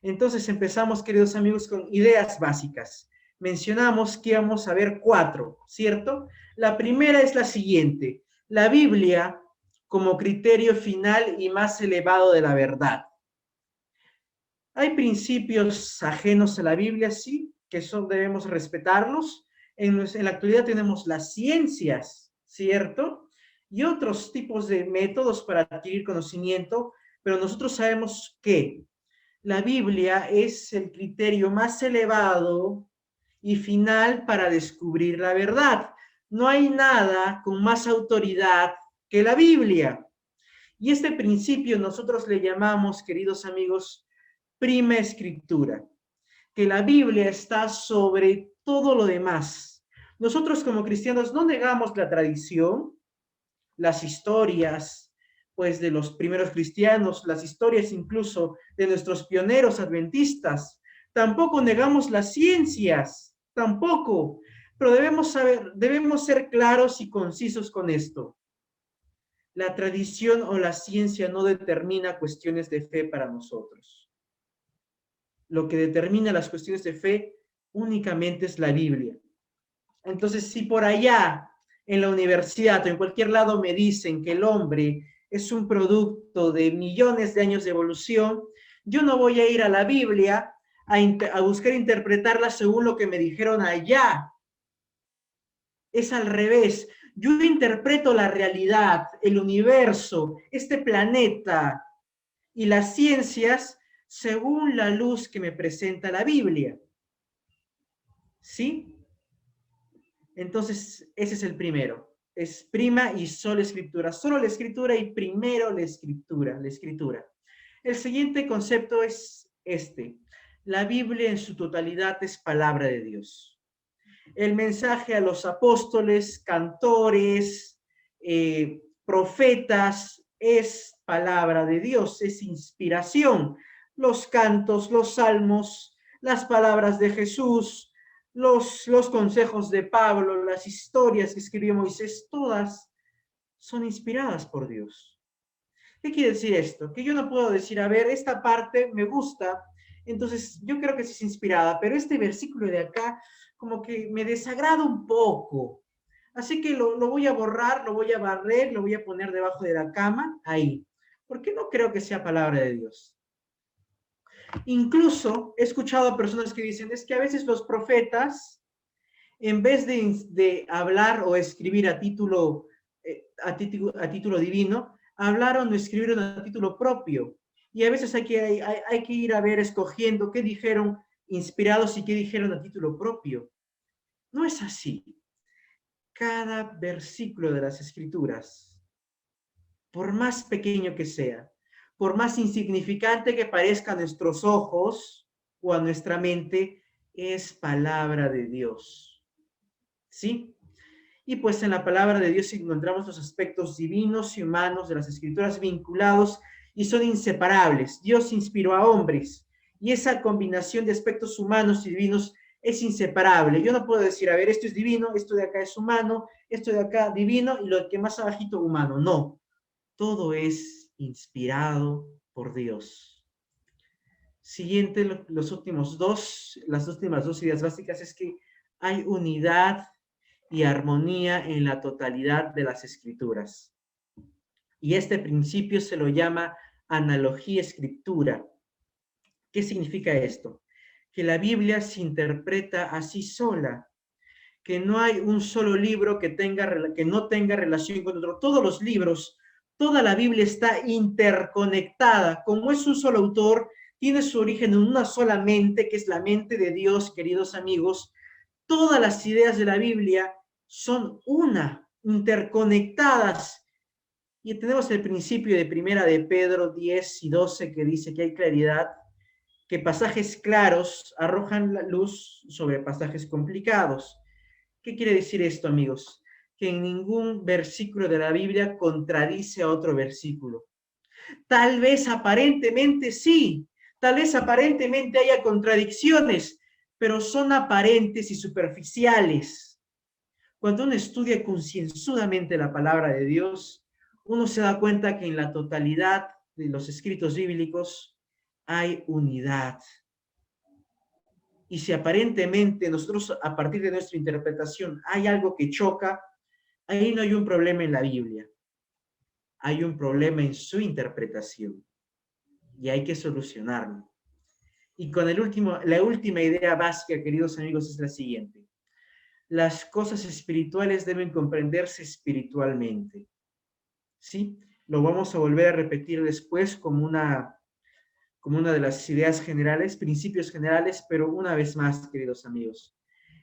Entonces empezamos, queridos amigos, con ideas básicas. Mencionamos que íbamos a ver 4, ¿cierto? La primera es la siguiente: la Biblia como criterio final y más elevado de la verdad. Hay principios ajenos a la Biblia, sí, que debemos respetarlos. En la actualidad tenemos las ciencias, ¿cierto? Y otros tipos de métodos para adquirir conocimiento, pero nosotros sabemos que la Biblia es el criterio más elevado y final para descubrir la verdad. No hay nada con más autoridad que la Biblia. Y este principio nosotros le llamamos, queridos amigos, prima escritura, que la Biblia está sobre todo lo demás. Nosotros como cristianos no negamos la tradición, las historias, pues de los primeros cristianos, las historias incluso de nuestros pioneros adventistas. Tampoco negamos las ciencias, tampoco, pero debemos ser claros y concisos con esto. La tradición o la ciencia no determina cuestiones de fe para nosotros. Lo que determina las cuestiones de fe únicamente es la Biblia. Entonces, si por allá en la universidad o en cualquier lado me dicen que el hombre es un producto de millones de años de evolución, yo no voy a ir a la Biblia a buscar interpretarla según lo que me dijeron allá. Es al revés. Yo interpreto la realidad, el universo, este planeta y las ciencias según la luz que me presenta la Biblia. ¿Sí? Entonces, ese es el primero. Es prima y solo escritura. Solo la escritura y primero la escritura, la escritura. El siguiente concepto es este. La Biblia en su totalidad es palabra de Dios. El mensaje a los apóstoles, cantores, profetas, es palabra de Dios, es inspiración. Los cantos, los salmos, las palabras de Jesús, los consejos de Pablo, las historias que escribió Moisés, todas son inspiradas por Dios. ¿Qué quiere decir esto? Que yo no puedo decir, a ver, esta parte me gusta, entonces yo creo que sí es inspirada, pero este versículo de acá como que me desagrada un poco. Así que lo voy a borrar, lo voy a barrer, lo voy a poner debajo de la cama, ahí. Porque no creo que sea palabra de Dios. Incluso he escuchado a personas que dicen, es que a veces los profetas, en vez de hablar o escribir a título divino, hablaron o escribieron a título propio. Y a veces hay que ir a ver escogiendo qué dijeron inspirados y qué dijeron a título propio. No es así. Cada versículo de las escrituras, por más pequeño que sea, por más insignificante que parezca a nuestros ojos o a nuestra mente, es palabra de Dios. ¿Sí? Y pues en la palabra de Dios encontramos los aspectos divinos y humanos de las escrituras vinculados y son inseparables. Dios inspiró a hombres y esa combinación de aspectos humanos y divinos es inseparable. Yo no puedo decir, a ver, esto es divino, esto de acá es humano, esto de acá divino y lo que más abajito humano. No, todo es inspirado por Dios. Siguiente, las últimas dos ideas básicas es que hay unidad y armonía en la totalidad de las escrituras. Y este principio se lo llama analogía escritura. ¿Qué significa esto? Que la Biblia se interpreta así sola, que no hay un solo libro que no tenga relación con otro. Todos los libros, toda la Biblia está interconectada. Como es un solo autor, tiene su origen en una sola mente, que es la mente de Dios, queridos amigos. Todas las ideas de la Biblia son una, interconectadas. Y tenemos el principio de primera de Pedro 10 y 12 que dice que hay claridad, que pasajes claros arrojan la luz sobre pasajes complicados. ¿Qué quiere decir esto, amigos? Que en ningún versículo de la Biblia contradice a otro versículo. Tal vez aparentemente sí, tal vez aparentemente haya contradicciones, pero son aparentes y superficiales. Cuando uno estudia concienzudamente la palabra de Dios, uno se da cuenta que en la totalidad de los escritos bíblicos hay unidad. Y si aparentemente nosotros, a partir de nuestra interpretación, hay algo que choca, ahí no hay un problema en la Biblia. Hay un problema en su interpretación. Y hay que solucionarlo. Y con la última idea básica, queridos amigos, es la siguiente. Las cosas espirituales deben comprenderse espiritualmente. ¿Sí? Lo vamos a volver a repetir después como una de las ideas generales, principios generales, pero una vez más, queridos amigos.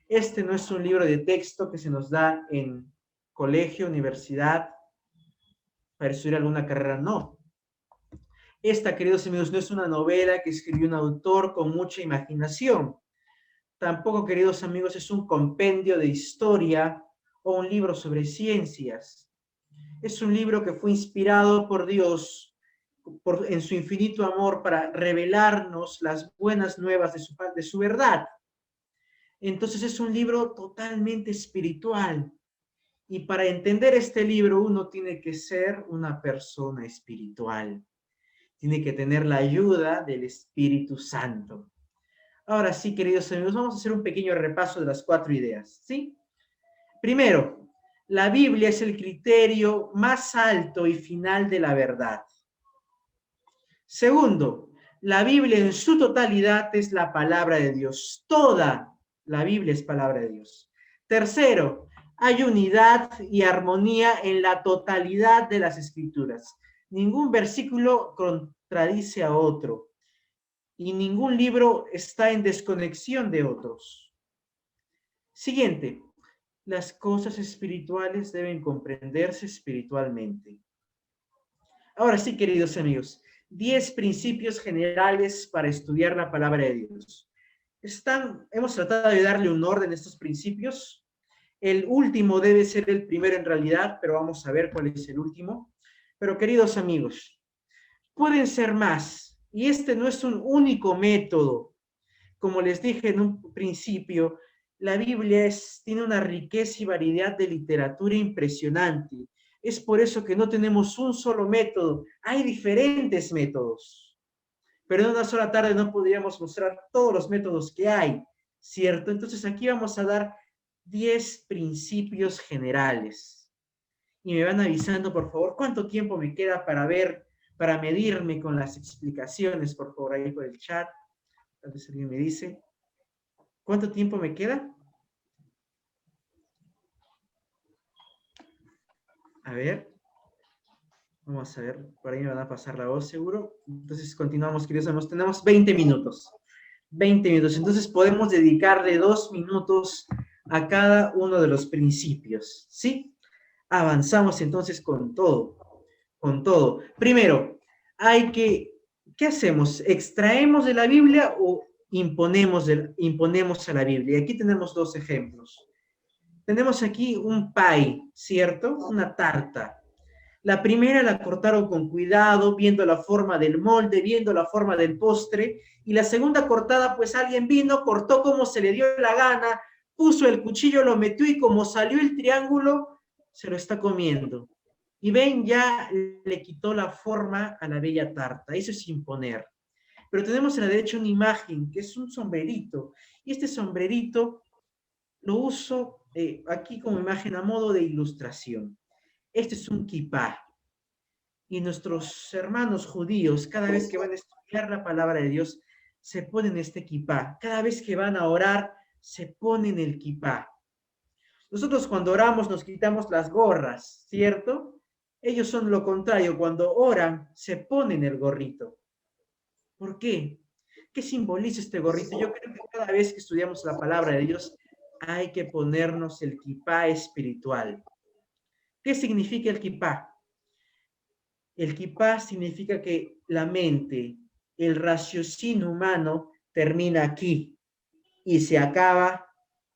Este no es un libro de texto que se nos da en colegio, universidad, para estudiar alguna carrera, no. Esta, queridos amigos, no es una novela que escribió un autor con mucha imaginación. Tampoco, queridos amigos, es un compendio de historia o un libro sobre ciencias. Es un libro que fue inspirado por Dios en su infinito amor para revelarnos las buenas nuevas de su verdad. Entonces es un libro totalmente espiritual. Y para entender este libro uno tiene que ser una persona espiritual. Tiene que tener la ayuda del Espíritu Santo. Ahora sí, queridos amigos, vamos a hacer un pequeño repaso de las 4 ideas, ¿sí? Primero, la Biblia es el criterio más alto y final de la verdad. Segundo, la Biblia en su totalidad es la palabra de Dios. Toda la Biblia es palabra de Dios. Tercero, hay unidad y armonía en la totalidad de las Escrituras. Ningún versículo contradice a otro y ningún libro está en desconexión de otros. Siguiente, las cosas espirituales deben comprenderse espiritualmente. Ahora sí, queridos amigos, 10 principios generales para estudiar la palabra de Dios. Hemos tratado de darle un orden a estos principios. El último debe ser el primero en realidad, pero vamos a ver cuál es el último. Pero queridos amigos, pueden ser más. Y este no es un único método. Como les dije en un principio, la Biblia tiene una riqueza y variedad de literatura impresionante. Es por eso que no tenemos un solo método, hay diferentes métodos. Pero en una sola tarde no podríamos mostrar todos los métodos que hay, ¿cierto? Entonces aquí vamos a dar 10 principios generales. Y me van avisando, por favor, cuánto tiempo me queda para medirme con las explicaciones, por favor, ahí por el chat. A ver si alguien me dice. ¿Cuánto tiempo me queda? A ver. Vamos a ver, por ahí me van a pasar la voz seguro. Entonces continuamos, queridos amigos. Tenemos 20 minutos. 20 minutos. Entonces podemos dedicarle 2 minutos a cada uno de los principios. ¿Sí? Avanzamos entonces con todo. Con todo. Primero, ¿qué hacemos? ¿Extraemos de la Biblia o imponemos a la Biblia? Aquí tenemos 2 ejemplos. Tenemos aquí un pie, ¿cierto? Una tarta. La primera la cortaron con cuidado, viendo la forma del molde, viendo la forma del postre. Y la segunda cortada, pues alguien vino, cortó como se le dio la gana, puso el cuchillo, lo metió y como salió el triángulo, se lo está comiendo. Y ven, ya le quitó la forma a la bella tarta. Eso es imponer. Pero tenemos a la derecha una imagen, que es un sombrerito. Y este sombrerito lo uso aquí como imagen a modo de ilustración. Este es un kipá. Y nuestros hermanos judíos, cada vez que van a estudiar la palabra de Dios, se ponen este kipá. Cada vez que van a orar, se ponen el kipá. Nosotros cuando oramos nos quitamos las gorras, ¿cierto? Ellos son lo contrario. Cuando oran, se ponen el gorrito. ¿Por qué? ¿Qué simboliza este gorrito? Yo creo que cada vez que estudiamos la palabra de Dios, hay que ponernos el kipá espiritual. ¿Qué significa el kipá? El kipá significa que la mente, el raciocinio humano termina aquí y se acaba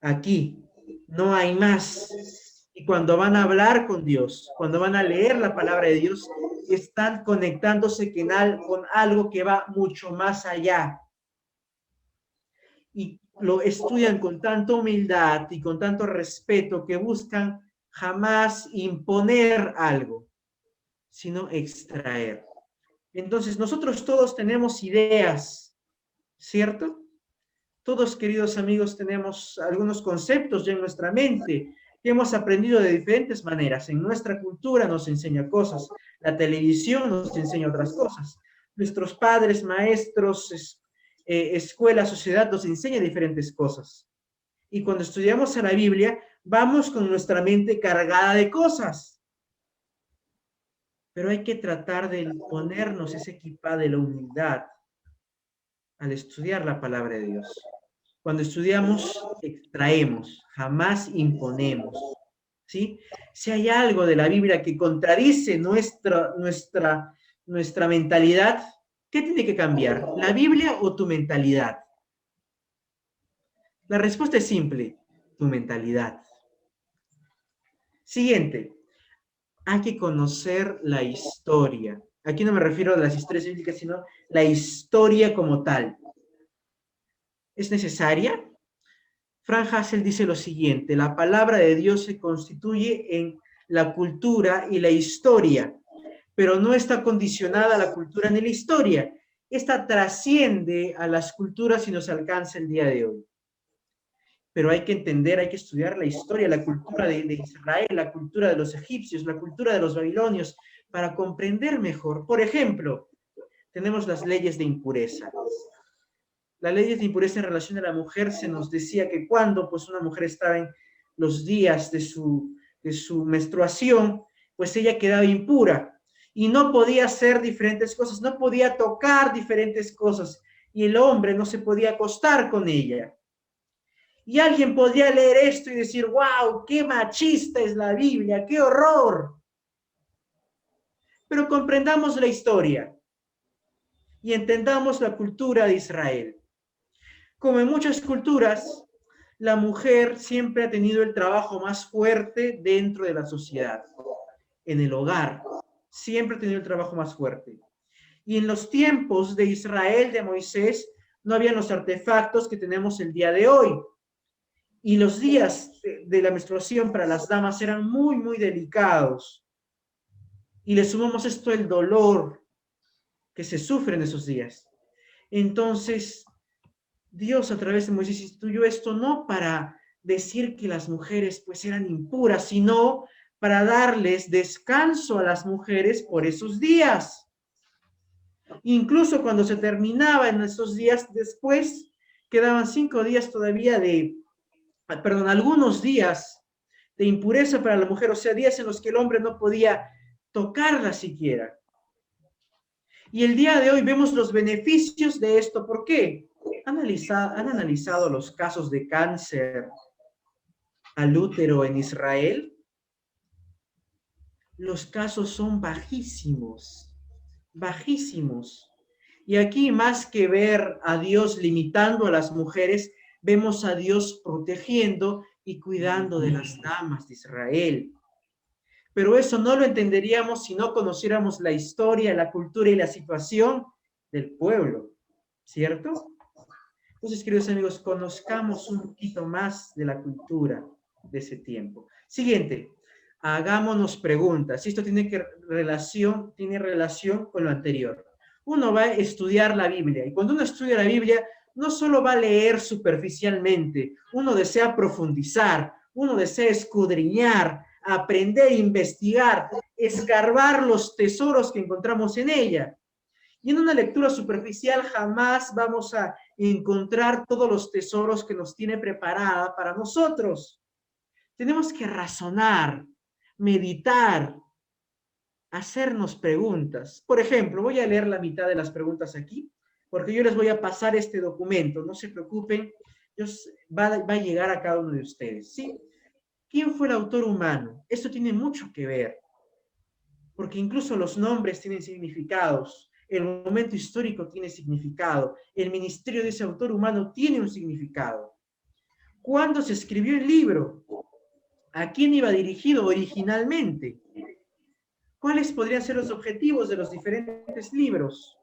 aquí. No hay más. Y cuando van a hablar con Dios, cuando van a leer la palabra de Dios, están conectándose con algo que va mucho más allá. Y lo estudian con tanta humildad y con tanto respeto que buscan jamás imponer algo, sino extraer. Entonces, nosotros todos tenemos ideas, ¿cierto? Todos, queridos amigos, tenemos algunos conceptos ya en nuestra mente que hemos aprendido de diferentes maneras. En nuestra cultura nos enseña cosas, la televisión nos enseña otras cosas. Nuestros padres, maestros, escuela, sociedad nos enseña diferentes cosas. Y cuando estudiamos a la Biblia, vamos con nuestra mente cargada de cosas. Pero hay que tratar de ponernos ese equipa de la humildad al estudiar la palabra de Dios. Cuando estudiamos, extraemos, jamás imponemos. ¿Sí? Si hay algo de la Biblia que contradice nuestra mentalidad, ¿qué tiene que cambiar? ¿La Biblia o tu mentalidad? La respuesta es simple, tu mentalidad. Siguiente, hay que conocer la historia. Aquí no me refiero a las historias bíblicas, sino la historia como tal. ¿Es necesaria? Frank Hassel dice lo siguiente, la palabra de Dios se constituye en la cultura y la historia, pero no está condicionada a la cultura ni la historia. Esta trasciende a las culturas y nos alcanza el día de hoy. Pero hay que entender, hay que estudiar la historia, la cultura de Israel, la cultura de los egipcios, la cultura de los babilonios, para comprender mejor. Por ejemplo, tenemos las leyes de impureza. Las leyes de impureza en relación a la mujer se nos decía que cuando pues una mujer estaba en los días de su menstruación, pues ella quedaba impura y no podía hacer diferentes cosas, no podía tocar diferentes cosas y el hombre no se podía acostar con ella. Y alguien podría leer esto y decir, wow, qué machista es la Biblia, qué horror. Pero comprendamos la historia y entendamos la cultura de Israel. Como en muchas culturas, la mujer siempre ha tenido el trabajo más fuerte dentro de la sociedad, en el hogar, siempre ha tenido el trabajo más fuerte. Y en los tiempos de Israel, de Moisés, no habían los artefactos que tenemos el día de hoy. Y los días de la menstruación para las damas eran muy, muy delicados. Y le sumamos esto el dolor que se sufre en esos días. Entonces, Dios a través de Moisés instituyó esto no para decir que las mujeres pues eran impuras, sino para darles descanso a las mujeres por esos días. Incluso cuando se terminaba en esos días después, quedaban 5 días todavía algunos días de impureza para la mujer, o sea, días en los que el hombre no podía tocarla siquiera. Y el día de hoy vemos los beneficios de esto. ¿Por qué? ¿Han analizado los casos de cáncer al útero en Israel? Los casos son bajísimos, bajísimos. Y aquí, más que ver a Dios limitando a las mujeres, vemos a Dios protegiendo y cuidando de las damas de Israel. Pero eso no lo entenderíamos si no conociéramos la historia, la cultura y la situación del pueblo, ¿cierto? Entonces, queridos amigos, conozcamos un poquito más de la cultura de ese tiempo. Siguiente, hagámonos preguntas. Esto tiene relación con lo anterior. Uno va a estudiar la Biblia y cuando uno estudia la Biblia, no solo va a leer superficialmente, uno desea profundizar, uno desea escudriñar, aprender, investigar, escarbar los tesoros que encontramos en ella. Y en una lectura superficial jamás vamos a encontrar todos los tesoros que nos tiene preparada para nosotros. Tenemos que razonar, meditar, hacernos preguntas. Por ejemplo, voy a leer la mitad de las preguntas aquí, porque yo les voy a pasar este documento. No se preocupen, va a llegar a cada uno de ustedes. ¿Sí? ¿Quién fue el autor humano? Esto tiene mucho que ver, porque incluso los nombres tienen significados. El momento histórico tiene significado. El ministerio de ese autor humano tiene un significado. ¿Cuándo se escribió el libro? ¿A quién iba dirigido originalmente? ¿Cuáles podrían ser los objetivos de los diferentes libros?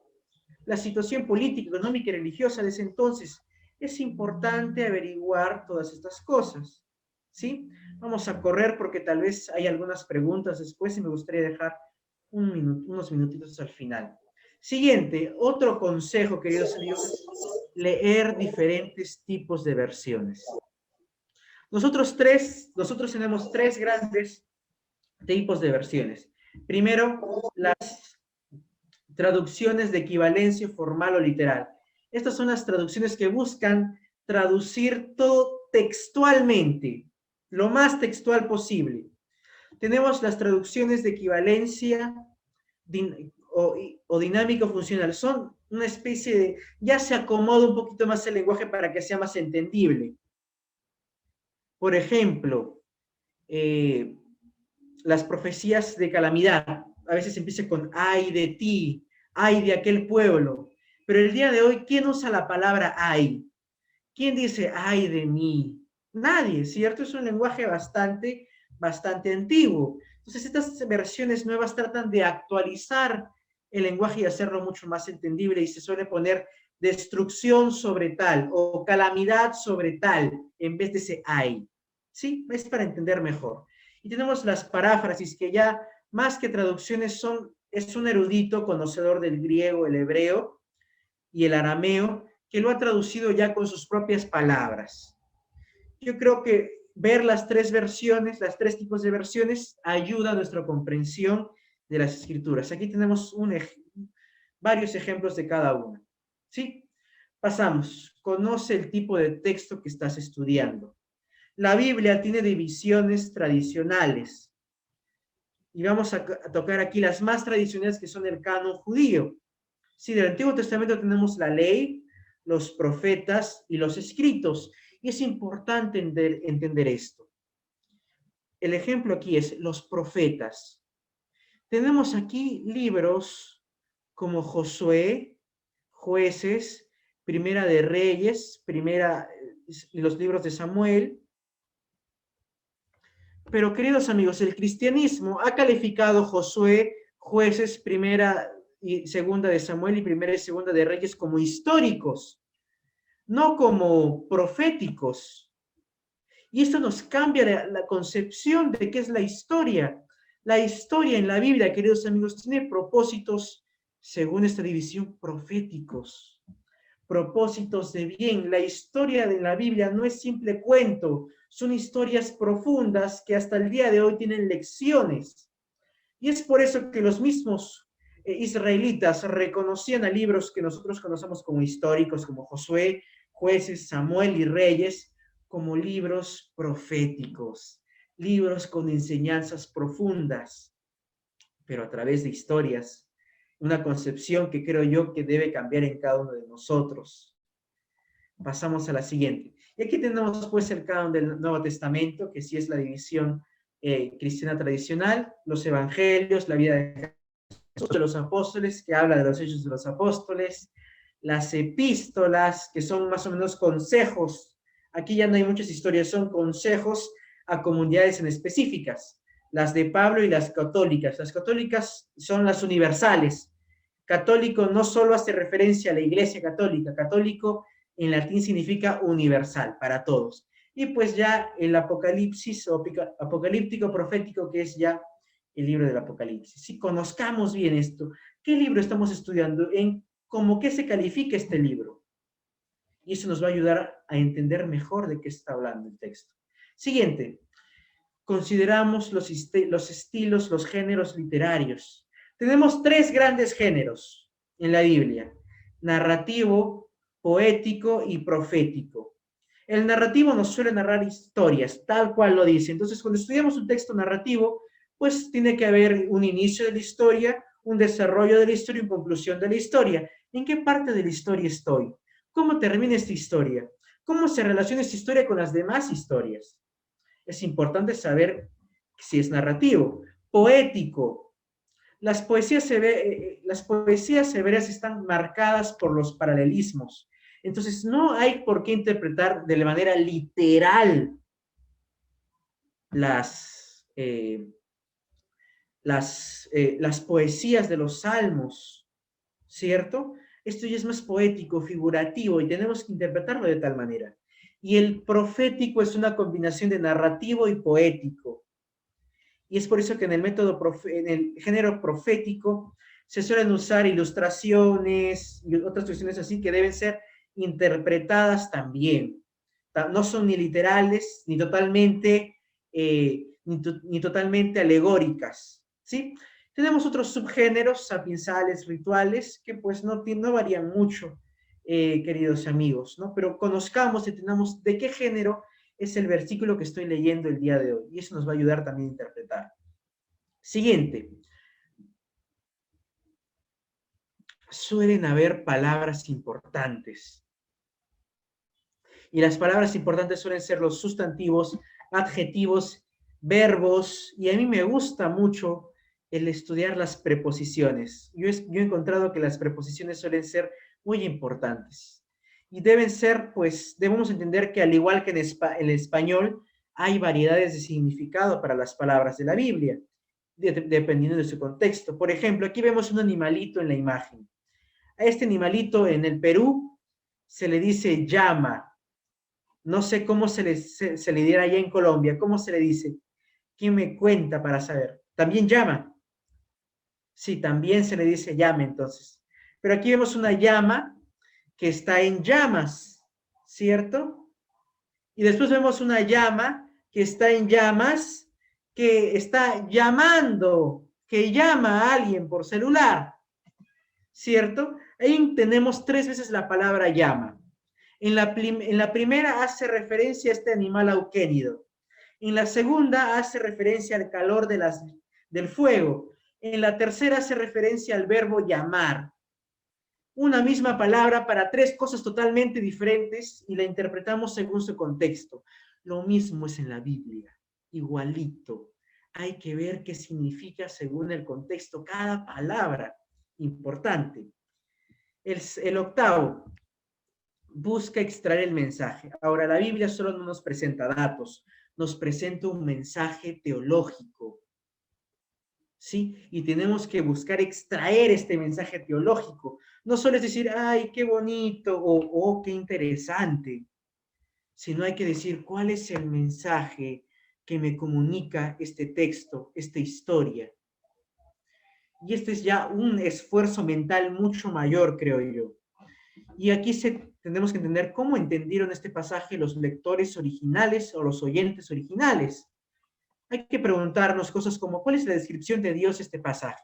La situación política, económica y religiosa de ese entonces. Es importante averiguar todas estas cosas. ¿Sí? Vamos a correr porque tal vez hay algunas preguntas después y me gustaría dejar unos minutitos al final. Siguiente, otro consejo, queridos amigos, leer diferentes tipos de versiones. Nosotros tenemos tres grandes tipos de versiones. Primero, las traducciones de equivalencia formal o literal. Estas son las traducciones que buscan traducir todo textualmente, lo más textual posible. Tenemos las traducciones de equivalencia o dinámico funcional. Son una especie de, ya se acomoda un poquito más el lenguaje para que sea más entendible. Por ejemplo, las profecías de calamidad. A veces empieza con ay de ti, ay de aquel pueblo. Pero el día de hoy, ¿quién usa la palabra ay? ¿Quién dice ay de mí? Nadie, ¿cierto? Es un lenguaje bastante antiguo. Entonces, estas versiones nuevas tratan de actualizar el lenguaje y hacerlo mucho más entendible, y se suele poner destrucción sobre tal o calamidad sobre tal en vez de ese ay. ¿Sí? Es para entender mejor. Y tenemos las paráfrasis, que ya más que traducciones es un erudito conocedor del griego, el hebreo y el arameo, que lo ha traducido ya con sus propias palabras. Yo creo que ver las tres versiones, las tres tipos de versiones, ayuda a nuestra comprensión de las escrituras. Aquí tenemos varios ejemplos de cada una. ¿Sí? Pasamos. Conoce el tipo de texto que estás estudiando. La Biblia tiene divisiones tradicionales. Y vamos a tocar aquí las más tradicionales, que son el canon judío. Sí, del Antiguo Testamento tenemos la ley, los profetas y los escritos. Y es importante entender esto. El ejemplo aquí es los profetas. Tenemos aquí libros como Josué, Jueces, Primera de Reyes, los libros de Samuel. Pero, queridos amigos, el cristianismo ha calificado Josué, Jueces, Primera y Segunda de Samuel y Primera y Segunda de Reyes como históricos, no como proféticos. Y esto nos cambia la concepción de qué es la historia. La historia en la Biblia, queridos amigos, tiene propósitos, según esta división, proféticos. Propósitos de bien. La historia de la Biblia no es simple cuento, son historias profundas que hasta el día de hoy tienen lecciones. Y es por eso que los mismos israelitas reconocían a libros que nosotros conocemos como históricos, como Josué, Jueces, Samuel y Reyes, como libros proféticos, libros con enseñanzas profundas, pero a través de historias, una concepción que creo yo que debe cambiar en cada uno de nosotros. Pasamos a la siguiente. Y aquí tenemos pues el canon del Nuevo Testamento, que sí es la división cristiana tradicional, los evangelios, la vida de los apóstoles, que habla de los hechos de los apóstoles, las epístolas, que son más o menos consejos. Aquí ya no hay muchas historias, son consejos a comunidades en específicas. Las de Pablo y las católicas. Las católicas son las universales. Católico no solo hace referencia a la Iglesia católica, católico en latín significa universal, para todos. Y pues ya el Apocalipsis o apocalíptico profético, que es ya el libro del Apocalipsis. Si conozcamos bien esto, ¿qué libro estamos estudiando? ¿Cómo qué se califica este libro? Y eso nos va a ayudar a entender mejor de qué está hablando el texto. Siguiente, consideramos los estilos, los géneros literarios. Tenemos tres grandes géneros en la Biblia: narrativo, poético y profético. El narrativo nos suele narrar historias, tal cual lo dice. Entonces, cuando estudiamos un texto narrativo, pues tiene que haber un inicio de la historia, un desarrollo de la historia y una conclusión de la historia. ¿En qué parte de la historia estoy? ¿Cómo termina esta historia? ¿Cómo se relaciona esta historia con las demás historias? Es importante saber si es narrativo. Poético. Las poesías severas están marcadas por los paralelismos. Entonces, no hay por qué interpretar de manera literal las poesías de los salmos, ¿cierto? Esto ya es más poético, figurativo, y tenemos que interpretarlo de tal manera. Y el profético es una combinación de narrativo y poético. Y es por eso que en el género profético Se suelen usar ilustraciones y otras cuestiones así que deben ser interpretadas también. No son ni literales, ni totalmente alegóricas, ¿sí? Tenemos otros subgéneros sapiensales, rituales, que pues no varían mucho, queridos amigos, ¿no? Pero conozcamos y entendamos de qué género es el versículo que estoy leyendo el día de hoy, y eso nos va a ayudar también a interpretar. Siguiente. Suelen haber palabras importantes. Y las palabras importantes suelen ser los sustantivos, adjetivos, verbos, y a mí me gusta mucho el estudiar las preposiciones. Yo he encontrado que las preposiciones suelen ser muy importantes. Y deben ser, pues, debemos entender que al igual que en el español, hay variedades de significado para las palabras de la Biblia, dependiendo de su contexto. Por ejemplo, aquí vemos un animalito en la imagen. A este animalito en el Perú se le dice llama. No sé cómo se le diera allá en Colombia. ¿Cómo se le dice? ¿Quién me cuenta para saber? ¿También llama? Sí, también se le dice llama entonces. Pero aquí vemos una llama que está en llamas, ¿cierto? Y después vemos una llama que está en llamas, que está llamando, que llama a alguien por celular, ¿cierto? Ahí tenemos 3 veces la palabra llama. En la primera hace referencia a este animal auquénido. En la segunda hace referencia al calor del fuego. En la tercera hace referencia al verbo llamar. Una misma palabra para 3 cosas totalmente diferentes y la interpretamos según su contexto. Lo mismo es en la Biblia, igualito. Hay que ver qué significa según el contexto cada palabra. Importante. El octavo, busca extraer el mensaje. Ahora, la Biblia solo no nos presenta datos, nos presenta un mensaje teológico, ¿sí? Y tenemos que buscar extraer este mensaje teológico. No solo es decir, ay, qué bonito o oh, qué interesante, sino hay que decir cuál es el mensaje que me comunica este texto, esta historia. Y este es ya un esfuerzo mental mucho mayor, creo yo. Y aquí tenemos que entender cómo entendieron este pasaje los lectores originales o los oyentes originales. Hay que preguntarnos cosas como, ¿cuál es la descripción de Dios este pasaje?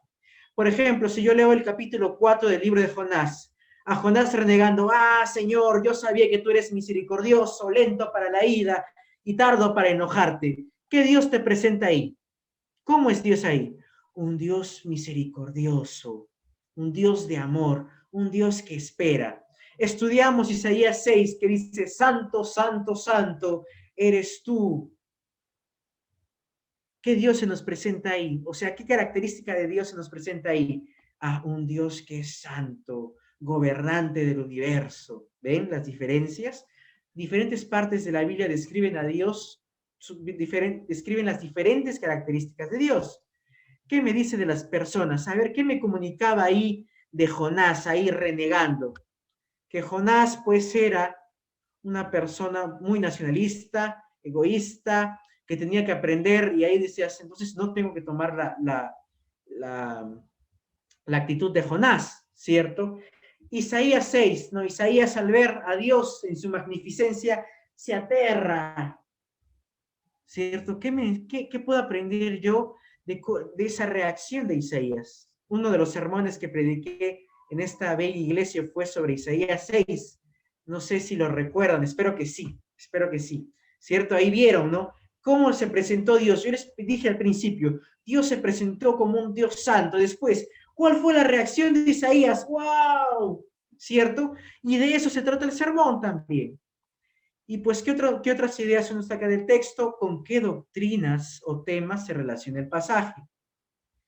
Por ejemplo, si yo leo el capítulo 4 del libro de Jonás, a Jonás renegando, ah, Señor, yo sabía que tú eres misericordioso, lento para la ira y tardo para enojarte. ¿Qué Dios te presenta ahí? ¿Cómo es Dios ahí? Un Dios misericordioso, un Dios de amor, un Dios que espera. Estudiamos Isaías 6, que dice, Santo, Santo, Santo, eres tú. ¿Qué Dios se nos presenta ahí? O sea, ¿qué característica de Dios se nos presenta ahí? A un Dios que es santo, gobernante del universo. ¿Ven las diferencias? Diferentes partes de la Biblia describen a Dios, describen las diferentes características de Dios. ¿Qué me dice de las personas? A ver, ¿qué me comunicaba ahí de Jonás, ahí renegando? Que Jonás pues era una persona muy nacionalista, egoísta, que tenía que aprender y ahí decías, entonces no tengo que tomar la actitud de Jonás, ¿cierto? Isaías 6, ¿no? Isaías al ver a Dios en su magnificencia se aterra, ¿cierto? ¿Qué puedo aprender yo de esa reacción de Isaías? Uno de los sermones que prediqué en esta bella iglesia fue sobre Isaías 6. No sé si lo recuerdan, espero que sí, ¿cierto? Ahí vieron, ¿no? ¿Cómo se presentó Dios? Yo les dije al principio, Dios se presentó como un Dios santo. Después, ¿cuál fue la reacción de Isaías? ¡Wow! ¿Cierto? Y de eso se trata el sermón también. Y pues, ¿qué otras ideas se nos saca del texto? ¿Con qué doctrinas o temas se relaciona el pasaje?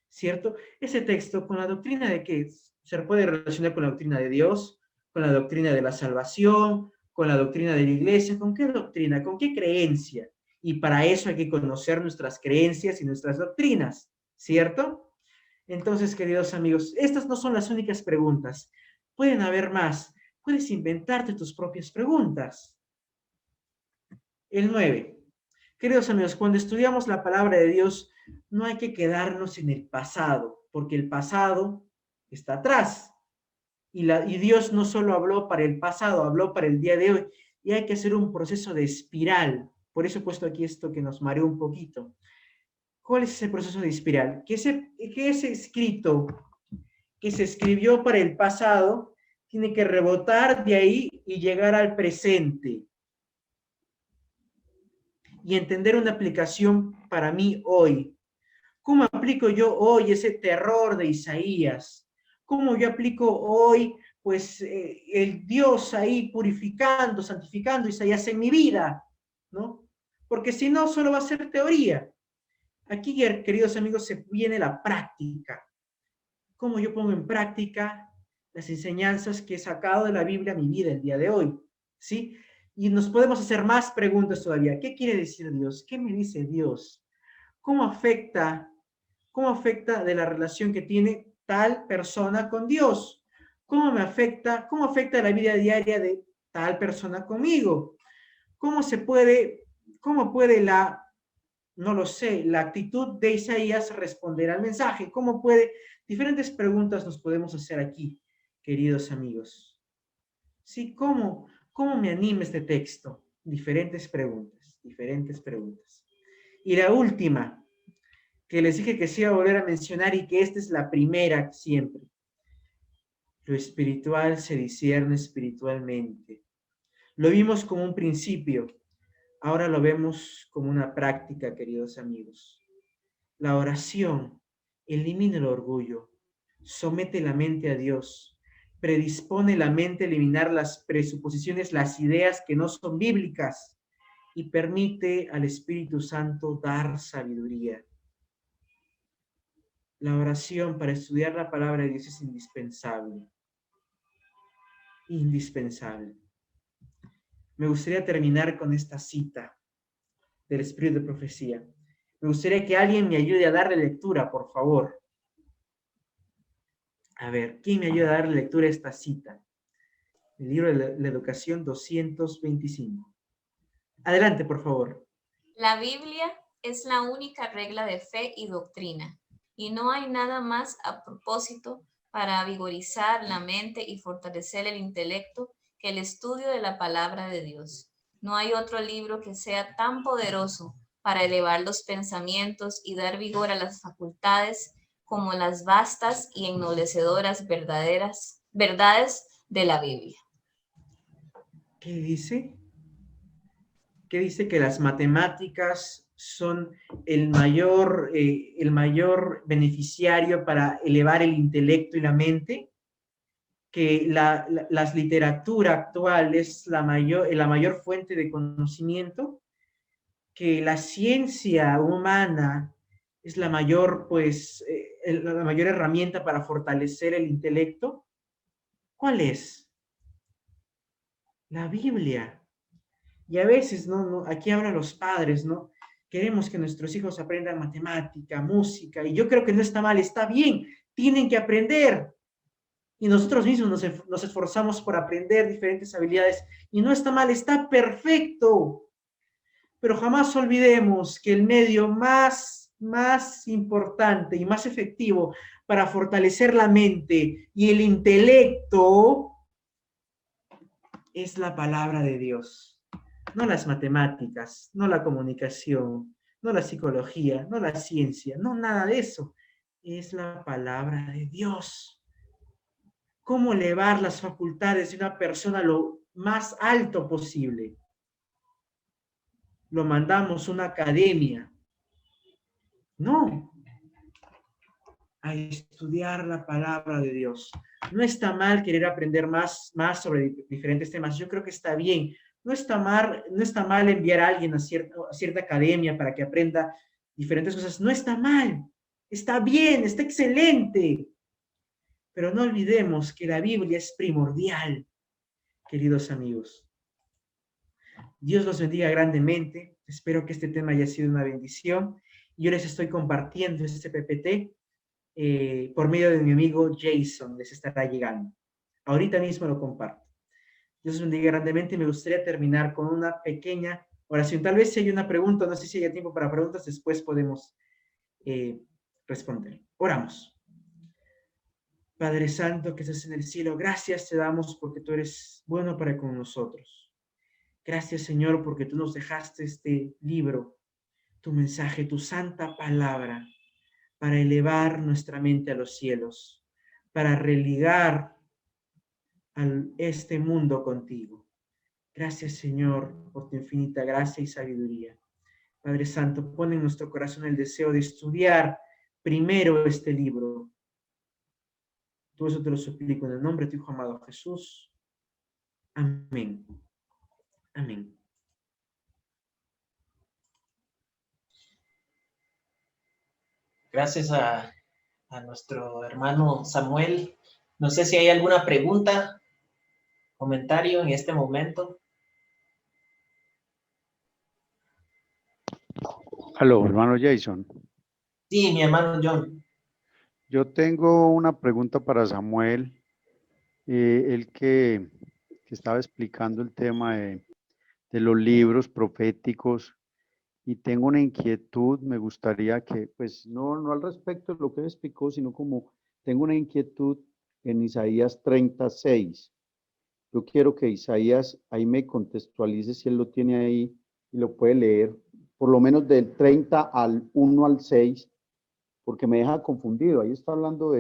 ¿Cierto? Ese texto, ¿con la doctrina de qué? Se puede relacionar con la doctrina de Dios, con la doctrina de la salvación, con la doctrina de la iglesia. ¿Con qué doctrina? ¿Con qué creencia? Y para eso hay que conocer nuestras creencias y nuestras doctrinas, ¿cierto? Entonces, queridos amigos, estas no son las únicas preguntas. Pueden haber más. Puedes inventarte tus propias preguntas. El 9. Queridos amigos, cuando estudiamos la palabra de Dios, no hay que quedarnos en el pasado, porque el pasado está atrás. Y Dios no solo habló para el pasado, habló para el día de hoy. Y hay que hacer un proceso de espiral. Por eso he puesto aquí esto que nos mareó un poquito. ¿Cuál es ese proceso de espiral? Que ese escrito que se escribió para el pasado tiene que rebotar de ahí y llegar al presente. Y entender una aplicación para mí hoy. ¿Cómo aplico yo hoy ese terror de Isaías? ¿Cómo yo aplico hoy, pues, el Dios ahí purificando, santificando Isaías en mi vida? ¿No? Porque si no, solo va a ser teoría. Aquí, queridos amigos, se viene la práctica. ¿Cómo yo pongo en práctica las enseñanzas que he sacado de la Biblia a mi vida el día de hoy? ¿Sí? Y nos podemos hacer más preguntas todavía. ¿Qué quiere decir Dios? ¿Qué me dice Dios? ¿Cómo afecta de la relación que tiene tal persona con Dios? ¿Cómo afecta la vida diaria de tal persona conmigo? ¿Cómo puede no lo sé, la actitud de Isaías responder al mensaje? Diferentes preguntas nos podemos hacer aquí, queridos amigos. ¿Sí? ¿Cómo me anima este texto? Diferentes preguntas. Y la última, que les dije que sí iba a volver a mencionar y que esta es la primera siempre. Lo espiritual se discierne espiritualmente. Lo vimos como un principio, ahora lo vemos como una práctica, queridos amigos. La oración elimina el orgullo, somete la mente a Dios, predispone la mente a eliminar las presuposiciones, las ideas que no son bíblicas y permite al Espíritu Santo dar sabiduría. La oración para estudiar la palabra de Dios es indispensable. Indispensable. Me gustaría terminar con esta cita del Espíritu de Profecía. Me gustaría que alguien me ayude a darle lectura, por favor. A ver, ¿quién me ayuda a darle lectura a esta cita? El libro de la Educación 225. Adelante, por favor. La Biblia es la única regla de fe y doctrina, y no hay nada más a propósito para vigorizar la mente y fortalecer el intelecto que el estudio de la palabra de Dios. No hay otro libro que sea tan poderoso para elevar los pensamientos y dar vigor a las facultades como las vastas y ennoblecederas verdades de la Biblia. ¿Qué dice? ¿Qué dice? Que las matemáticas son el mayor beneficiario para elevar el intelecto y la mente, que la literatura actual es la mayor fuente de conocimiento, que la ciencia humana es la mayor herramienta para fortalecer el intelecto. ¿Cuál es? La Biblia. Y a veces, aquí hablan los padres, ¿no? Queremos que nuestros hijos aprendan matemática, música, y yo creo que no está mal, está bien, tienen que aprender. Y nosotros mismos nos esforzamos por aprender diferentes habilidades, y no está mal, está perfecto. Pero jamás olvidemos que el medio más importante y más efectivo para fortalecer la mente y el intelecto es la palabra de Dios. No las matemáticas, no la comunicación, no la psicología, no la ciencia, no nada de eso. Es la palabra de Dios. ¿Cómo elevar las facultades de una persona a lo más alto posible? Lo mandamos a una academia. No. A estudiar la palabra de Dios. No está mal querer aprender más sobre diferentes temas. Yo creo que está bien. No está mal enviar a alguien a cierta academia para que aprenda diferentes cosas. No está mal. Está bien, está excelente. Pero no olvidemos que la Biblia es primordial, queridos amigos. Dios los bendiga grandemente. Espero que este tema haya sido una bendición. Yo les estoy compartiendo este PPT por medio de mi amigo Jason, les estará llegando. Ahorita mismo lo comparto. Dios los bendiga grandemente y me gustaría terminar con una pequeña oración. Tal vez si hay una pregunta, no sé si haya tiempo para preguntas, después podemos responder. Oramos. Padre Santo que estás en el cielo, gracias te damos porque tú eres bueno para con nosotros. Gracias, Señor, porque tú nos dejaste este libro, tu mensaje, tu santa palabra, para elevar nuestra mente a los cielos, para religar este mundo contigo. Gracias, Señor, por tu infinita gracia y sabiduría. Padre Santo, pon en nuestro corazón el deseo de estudiar primero este libro. Todo eso te lo suplico en el nombre de tu Hijo amado Jesús. Amén. Amén. Gracias a nuestro hermano Samuel. No sé si hay alguna pregunta, comentario en este momento. Aló, hermano Jason. Sí, mi hermano John. Yo tengo una pregunta para Samuel, el que estaba explicando el tema de los libros proféticos, y tengo una inquietud. Me gustaría que, pues no al respecto de lo que él explicó, sino como tengo una inquietud en Isaías 36. Yo quiero que Isaías ahí me contextualice si él lo tiene ahí y lo puede leer, por lo menos del 30 al 1 al 6, porque me deja confundido. Ahí está hablando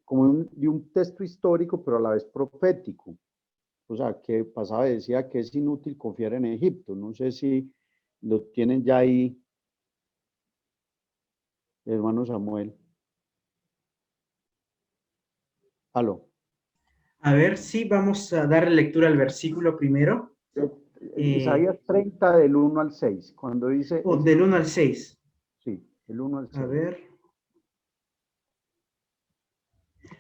como de un texto histórico, pero a la vez profético. O sea, que pasaba, decía que es inútil confiar en Egipto. No sé si lo tienen ya ahí, hermano Samuel. Aló. A ver, sí, vamos a dar lectura al versículo primero. Isaías 30 del 1 al 6, cuando dice... Del 1 al 6. Sí, del 1 al 6.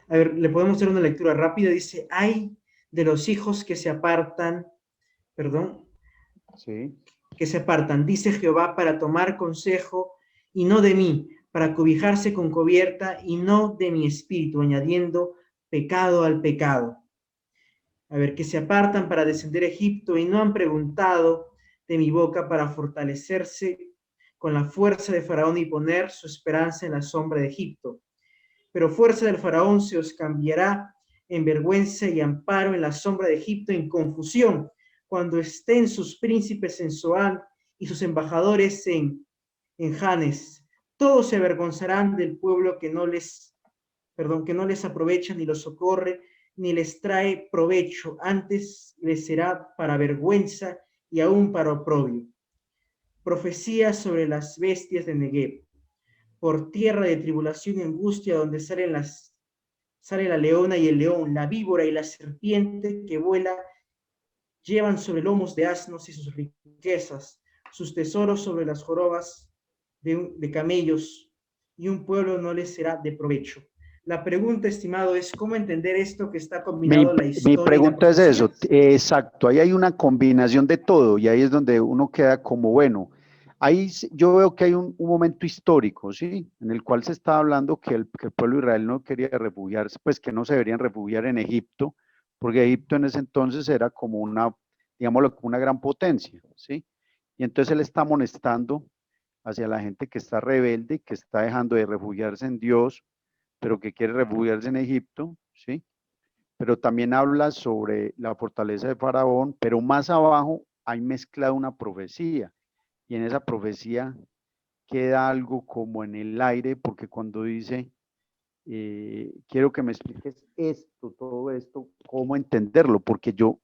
A ver, le podemos hacer una lectura rápida. Dice, ay de los hijos que se apartan, Sí. que se apartan, dice Jehová, para tomar consejo y no de mí, para cobijarse con cubierta y no de mi espíritu, añadiendo pecado al pecado. A ver, que se apartan para descender a Egipto y no han preguntado de mi boca para fortalecerse con la fuerza de Faraón y poner su esperanza en la sombra de Egipto. Pero fuerza del Faraón se os cambiará en vergüenza y amparo en la sombra de Egipto, en confusión, cuando estén sus príncipes en Zoán y sus embajadores en Janes. Todos se avergonzarán del pueblo que no les aprovecha ni los socorre, ni les trae provecho, antes les será para vergüenza y aún para oprobio. Profecía sobre las bestias de Negev. Por tierra de tribulación y angustia, donde sale la leona y el león, la víbora y la serpiente que vuela, llevan sobre lomos de asnos y sus riquezas, sus tesoros sobre las jorobas de camellos, y un pueblo no les será de provecho. La pregunta, estimado, es cómo entender esto que está combinado la historia. Mi pregunta es eso, exacto, ahí hay una combinación de todo, y ahí es donde uno queda como, bueno, ahí yo veo que hay un momento histórico, ¿sí? En el cual se está hablando que el pueblo de Israel no quería refugiarse, pues que no se deberían refugiar en Egipto, porque Egipto en ese entonces era como una, digámoslo, como una gran potencia, ¿sí? Y entonces él está amonestando hacia la gente que está rebelde, que está dejando de refugiarse en Dios, pero que quiere refugiarse en Egipto, ¿sí? Pero también habla sobre la fortaleza de Faraón, pero más abajo hay mezclado una profecía, y en esa profecía queda algo como en el aire, porque cuando dice, quiero que me expliques esto, todo esto, cómo entenderlo, porque yo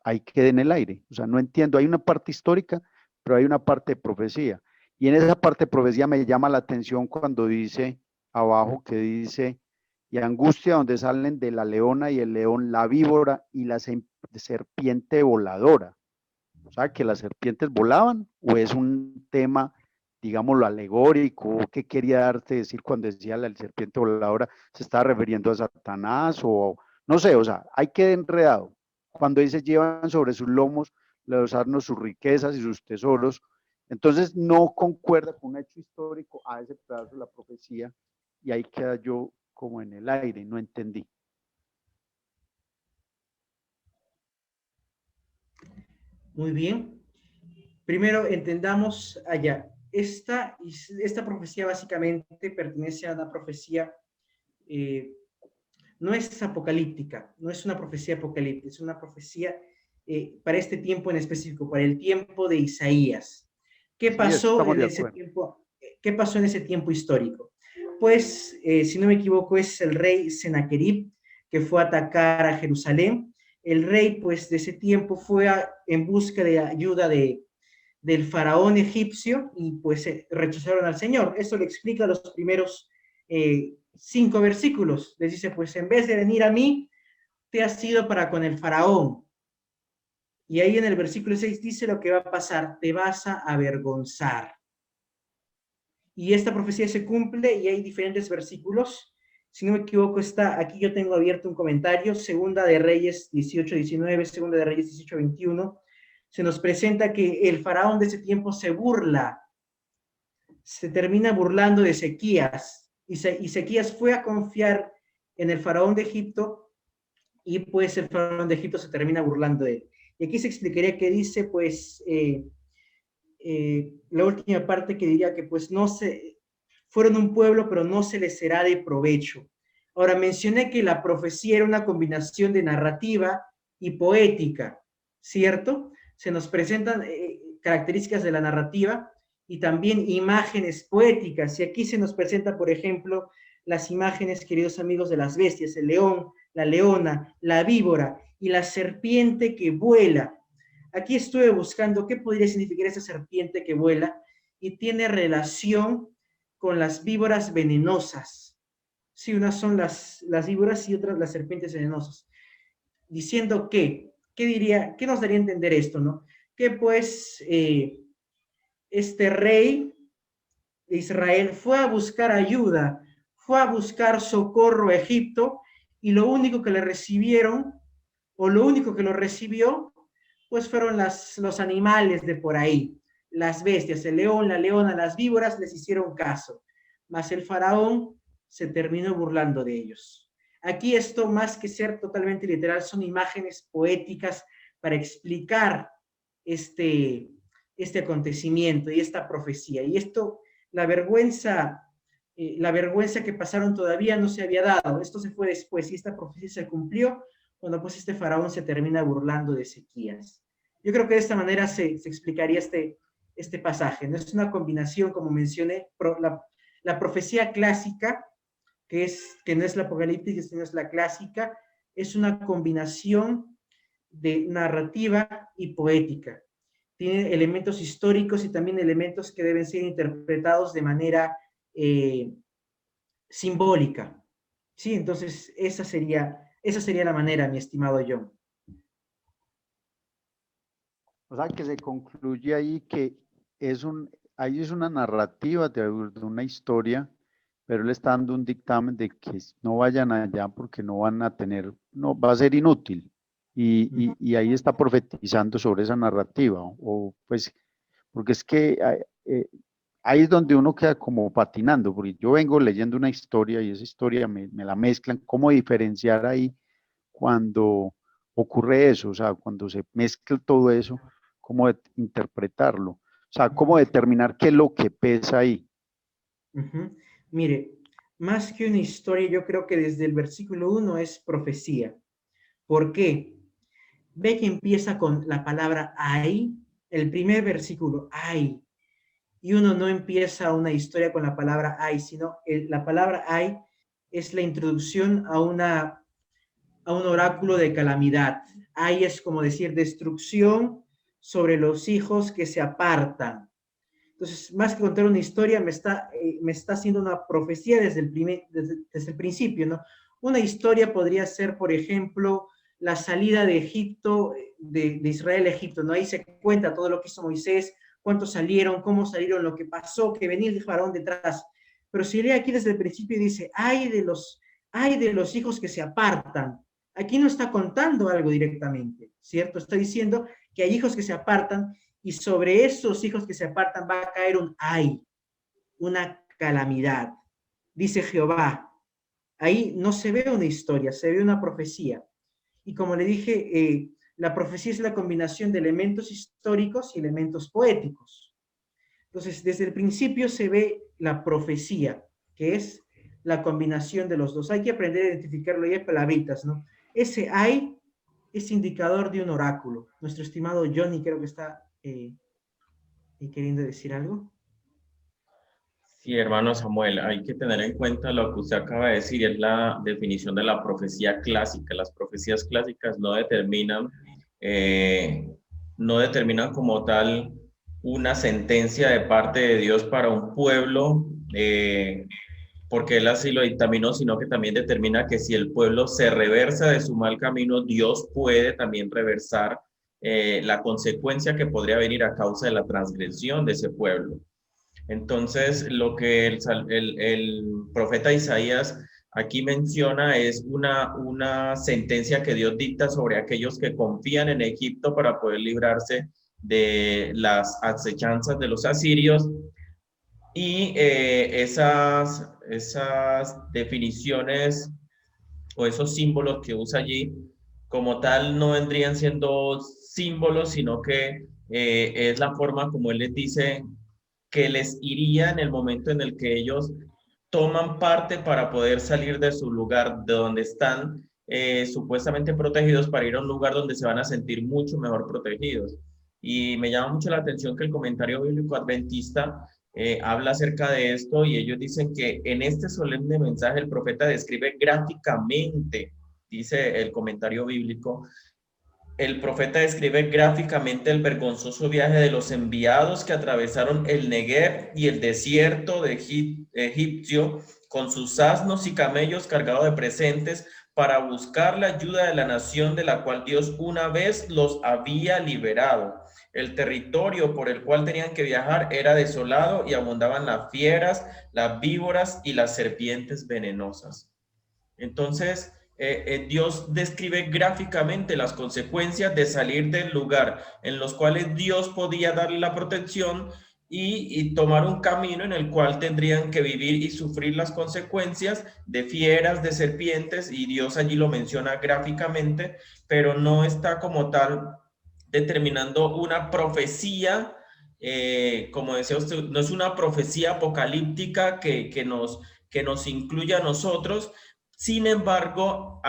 ahí quedé en el aire, o sea, no entiendo, hay una parte histórica, pero hay una parte de profecía, y en esa parte de profecía me llama la atención cuando dice abajo, que dice, y angustia donde salen de la leona y el león, la víbora y la serpiente voladora. O sea, que las serpientes volaban, o es un tema, digámoslo, alegórico, ¿qué quería darte decir cuando decía la serpiente voladora? ¿Se estaba refiriendo a Satanás o no sé? O sea, hay que enredado. Cuando dice llevan sobre sus lomos los asnos sus riquezas y sus tesoros, entonces no concuerda con un hecho histórico a ese pedazo de la profecía, y ahí queda yo como en el aire, no entendí. Muy bien. Primero entendamos allá. Esta profecía básicamente pertenece a una profecía no es apocalíptica, no es una profecía apocalíptica, es una profecía para este tiempo en específico, para el tiempo de Isaías. ¿Qué Sí, pasó estamos en de ese acuerdo. tiempo? ¿Qué pasó en ese tiempo histórico? Pues, si no me equivoco, es el rey Sennacherib que fue a atacar a Jerusalén. El rey, pues, de ese tiempo fue en busca de ayuda del faraón egipcio y pues rechazaron al Señor. Eso le explica los primeros 5 versículos. Les dice, pues en vez de venir a mí, te has ido para con el faraón. Y ahí en el versículo 6 dice lo que va a pasar, te vas a avergonzar. Y esta profecía se cumple y hay diferentes versículos. Si no me equivoco, está aquí, yo tengo abierto un comentario, Segunda de Reyes 18:19, Segunda de Reyes 18:21. Se nos presenta que el faraón de ese tiempo se burla, se termina burlando de Ezequías. Y Ezequías fue a confiar en el faraón de Egipto y pues el faraón de Egipto se termina burlando de él. Y aquí se explicaría que dice, pues, la última parte que diría que pues no se, fueron un pueblo, pero no se les será de provecho. Ahora, mencioné que la profecía era una combinación de narrativa y poética, ¿cierto? Se nos presentan características de la narrativa y también imágenes poéticas. Y aquí se nos presenta, por ejemplo, las imágenes, queridos amigos, de las bestias, el león, la leona, la víbora y la serpiente que vuela. Aquí estuve buscando qué podría significar esa serpiente que vuela y tiene relación con las víboras venenosas. Sí, unas son las víboras y otras las serpientes venenosas. Diciendo que, ¿qué nos daría a entender esto, no? Que pues este rey de Israel fue a buscar ayuda, fue a buscar socorro a Egipto y lo único que le recibieron, o lo único que lo recibió, pues fueron los animales de por ahí, las bestias, el león, la leona, las víboras les hicieron caso, mas el faraón se terminó burlando de ellos. Aquí esto, más que ser totalmente literal, son imágenes poéticas para explicar este acontecimiento y esta profecía. Y esto, la vergüenza que pasaron todavía no se había dado. Esto se fue después y esta profecía se cumplió cuando pues este faraón se termina burlando de Ezequías. Yo creo que de esta manera se explicaría este pasaje. No es una combinación, como mencioné, la profecía clásica, que no es la apocalíptica, sino es la clásica, es una combinación de narrativa y poética. Tiene elementos históricos y también elementos que deben ser interpretados de manera simbólica. Sí, entonces esa sería la manera, mi estimado John. O sea, que se concluye ahí que ahí es una narrativa de una historia, pero él está dando un dictamen de que no vayan allá porque no van a tener, no, va a ser inútil. Y ahí está profetizando sobre esa narrativa, o pues, porque es que ahí es donde uno queda como patinando, porque yo vengo leyendo una historia y esa historia me la mezclan, ¿cómo diferenciar ahí cuando ocurre eso? O sea, cuando se mezcla todo eso, ¿cómo interpretarlo? O sea, ¿cómo determinar qué es lo que pesa ahí? Mire, más que una historia, yo creo que desde el versículo 1 es profecía. ¿Por qué? Ve que empieza con la palabra hay, el primer versículo, hay. Y uno no empieza una historia con la palabra hay, sino la palabra hay es la introducción a un oráculo de calamidad. Hay es como decir destrucción sobre los hijos que se apartan. Entonces, más que contar una historia, me está haciendo una profecía desde el principio, ¿no? Una historia podría ser, por ejemplo, la salida de Egipto, de Israel a Egipto, ¿no? Ahí se cuenta todo lo que hizo Moisés, cuántos salieron, cómo salieron, lo que pasó, que venía el faraón detrás. Pero si lee aquí desde el principio y dice, hay de los hijos que se apartan. Aquí no está contando algo directamente, ¿cierto? Está diciendo que hay hijos que se apartan y sobre esos hijos que se apartan va a caer una calamidad. Dice Jehová. Ahí no se ve una historia, se ve una profecía. Y como le dije, la profecía es la combinación de elementos históricos y elementos poéticos. Entonces, desde el principio se ve la profecía, que es la combinación de los dos. Hay que aprender a identificarlo y hay palabritas, ¿no? Ese hay es indicador de un oráculo. Nuestro estimado Johnny creo que está queriendo decir algo. Sí, hermano Samuel, hay que tener en cuenta lo que usted acaba de decir, es la definición de la profecía clásica. Las profecías clásicas no determinan como tal una sentencia de parte de Dios para un pueblo, porque Él así lo dictaminó, sino que también determina que si el pueblo se reversa de su mal camino, Dios puede también reversar la consecuencia que podría venir a causa de la transgresión de ese pueblo. Entonces, lo que el profeta Isaías aquí menciona es una sentencia que Dios dicta sobre aquellos que confían en Egipto para poder librarse de las acechanzas de los asirios. Y esas definiciones o esos símbolos que usa allí, como tal, no vendrían siendo símbolos, sino que es la forma como él les dice que les iría en el momento en el que ellos toman parte para poder salir de su lugar, de donde están supuestamente protegidos, para ir a un lugar donde se van a sentir mucho mejor protegidos. Y me llama mucho la atención que el comentario bíblico adventista habla acerca de esto, y ellos dicen que en este solemne mensaje el profeta describe gráficamente, dice el comentario bíblico, el profeta describe gráficamente el vergonzoso viaje de los enviados que atravesaron el Negev y el desierto de egipcio con sus asnos y camellos cargados de presentes para buscar la ayuda de la nación de la cual Dios una vez los había liberado. El territorio por el cual tenían que viajar era desolado y abundaban las fieras, las víboras y las serpientes venenosas. Entonces, Dios describe gráficamente las consecuencias de salir del lugar en los cuales Dios podía darle la protección y tomar un camino en el cual tendrían que vivir y sufrir las consecuencias de fieras, de serpientes, y Dios allí lo menciona gráficamente, pero no está como tal determinando una profecía, como decía usted, no es una profecía apocalíptica que nos incluya a nosotros. Sin embargo,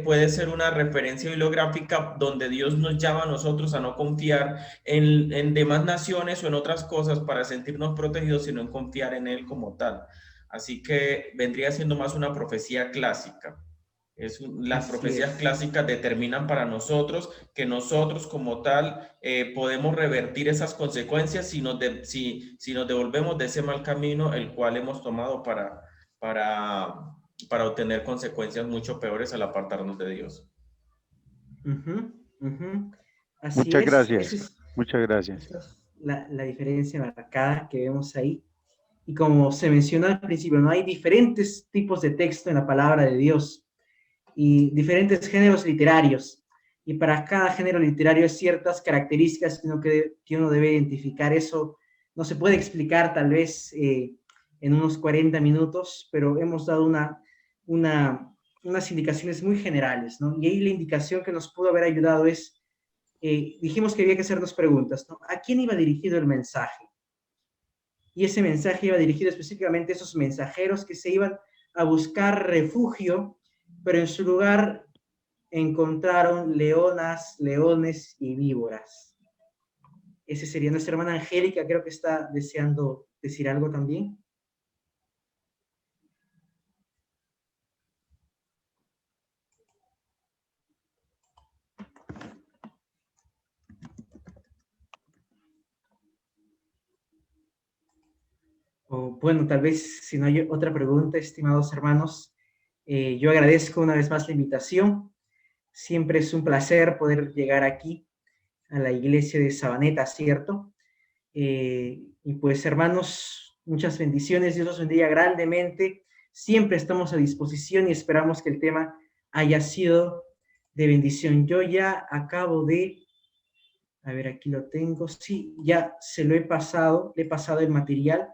puede ser una referencia bibliográfica donde Dios nos llama a nosotros a no confiar en demás naciones o en otras cosas para sentirnos protegidos, sino en confiar en Él como tal. Así que vendría siendo más una profecía clásica. Las profecías clásicas determinan para nosotros que nosotros como tal podemos revertir esas consecuencias si nos devolvemos de ese mal camino el cual hemos tomado para obtener consecuencias mucho peores al apartarnos de Dios. Así muchas es. gracias, muchas gracias. Esa es la diferencia marcada que vemos ahí. Y como se mencionó al principio, ¿no? Hay diferentes tipos de texto en la palabra de Dios y diferentes géneros literarios. Y para cada género literario hay ciertas características que uno debe identificar. Eso no se puede explicar tal vez en unos 40 minutos, pero hemos dado unas indicaciones muy generales, ¿no? Y ahí la indicación que nos pudo haber ayudado es, dijimos que había que hacernos preguntas, ¿no? ¿A quién iba dirigido el mensaje? Y ese mensaje iba dirigido específicamente a esos mensajeros que se iban a buscar refugio, pero en su lugar encontraron leonas, leones y víboras. Ese sería nuestra hermana Angélica, creo que está deseando decir algo también. Bueno, tal vez si no hay otra pregunta, estimados hermanos, yo agradezco una vez más la invitación. Siempre es un placer poder llegar aquí a la iglesia de Sabaneta, ¿cierto? Y pues hermanos, muchas bendiciones, Dios los bendiga grandemente. Siempre estamos a disposición y esperamos que el tema haya sido de bendición. Yo ya acabo de, a ver, aquí lo tengo, sí, ya se lo he pasado, le he pasado el material.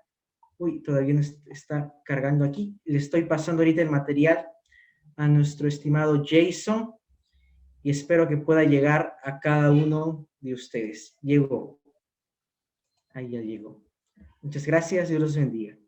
Uy, todavía no está cargando aquí. Le estoy pasando ahorita el material a nuestro estimado Jason y espero que pueda llegar a cada uno de ustedes. Llegó. Ahí ya llegó. Muchas gracias. Dios los bendiga.